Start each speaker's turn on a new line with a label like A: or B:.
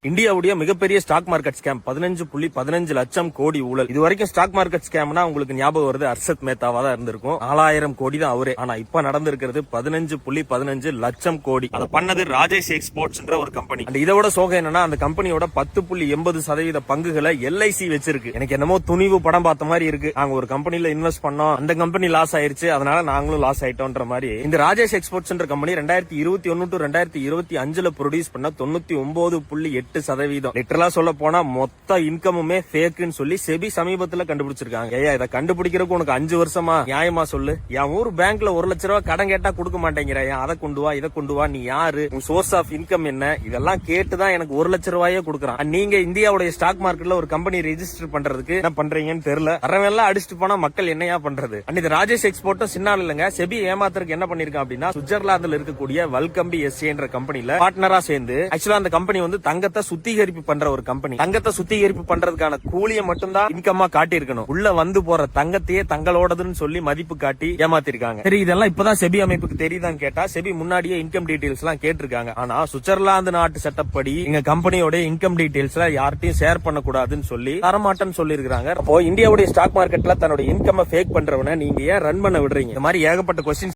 A: இந்தியாவுடைய மிகப்பெரிய stock market scam 15.15 லட்சம் கோடி ஊழல். இது வரைக்கும் ஸ்டாக் மார்க்கெட் ஸ்கேம்னா உங்களுக்கு ஞாபகம் வருது ஹர்ஷத் மேத்தாவா தான் இருந்திருக்கும். 4000 கோடி தான் அவரே. ஆனா இப்ப நடந்திருக்கிறது 15.15 லட்சம் கோடி. அதை பண்ணது ராஜேஷ் எக்ஸ்போர்ட்ஸ் ஒரு கம்பெனி. இதோட சோகம் என்னன்னா அந்த கம்பெனியோட 10.80% பங்குகளை எல்ஐசி வச்சிருக்கு. எனக்கு என்னமோ துணிவு படம் பார்த்த மாதிரி இருக்கு. நாங்க ஒரு கம்பெனில இன்வெஸ்ட் பண்ணோம், அந்த கம்பெனி லாஸ் ஆயிருச்சு, அதனால நாங்களும் லாஸ் ஆயிட்டோம்ன்ற மாதிரி. இந்த Rajesh exports company 2021 to 2025 produce பண்ண 99.8% லிட்டரலா சொல்ல போனா மொத்த இன்கமுமே ஃபேக்னு சொல்லி செபி சமீபத்துல கண்டுபிடிச்சிருக்காங்க. ஏயா இதை கண்டுபிடிக்கிறதுக்கு உனக்கு 5 வருஷமா? நியாயமா சொல்லு. என் ஊர் பேங்க்ல 1 லட்ச ரூபாய் கடன் கேட்டா கொடுக்க மாட்டேங்கிற, அதை கொண்டு வா இதை கொண்டு வா, நீ யாரு, உன் சோர்ஸ் ஆஃப் இன்கம் என்ன, இதெல்லாம் கேட்டுதான் எனக்கு 1 லட்ச ரூபாயே கொடுக்குறான். நீங்க இந்தியாவுடைய ஸ்டாக் மார்க்கெட்ல ஒரு கம்பெனி ரெஜிஸ்டர் பண்றதுக்கு என்ன பண்றீங்கன்னு தெரியல. அறவெல்லாம் அடிச்சுட்டு போனா மக்கள் என்னையா பண்றது? இந்த ராஜேஷ் எக்ஸ்போர்ட்டும் சின்ன இல்லங்க. செபி ஏமாத்துறதுக்கு என்ன பண்ணிருக்கான் அப்படின்னா, சுவிட்சர்லாந்துல இருக்கக்கூடிய வல்கம்பி எஸ்ஏ என்ற கம்பெனில பார்ட்னரா சேர்ந்து, ஆக்சுவலா அந்த கம்பெனி வந்து தங்கத்தை சுத்திகரிப்பு பண்ற ஒரு கம்பெனி. தங்கத்தை சுத்திகரிப்பு பண்றதுக்கான கூலிய மட்டும்தான் இன்கமா காட்டி இருக்கணும். உள்ள வந்து போற தங்கத்தையே தங்களோடதுன்னு சொல்லி மதிப்பு காட்டி ஏமாத்திருக்காங்க. சரி, இதெல்லாம் இப்பதான் செபி அமைப்புக்கு தெரியுதான்னு கேட்டா, செபி முன்னாடியே இன்கம் டீடைல்ஸ் எல்லாம் கேட்டிருக்காங்க. ஆனா சுவிட்சர்லாந்து நாட்டு சட்டப் படி எங்க கம்பெனியோட இன்கம் டீடைல்ஸ் யார்ட்டையும் ஷேர் பண்ணக்கூடாதுன்னு சொல்லி தரமாட்டேன்னு சொல்லி இருக்காங்க. அப்போ இந்தியாவுடைய ஸ்டாக் மார்க்கெட்ல தன்னோட இன்கம் ஃபேக் பண்றவன நீங்க ஏன் ரன் பண்ண விடுறீங்க? இந்த மாதிரி ஏகப்பட்ட கொஸ்டின்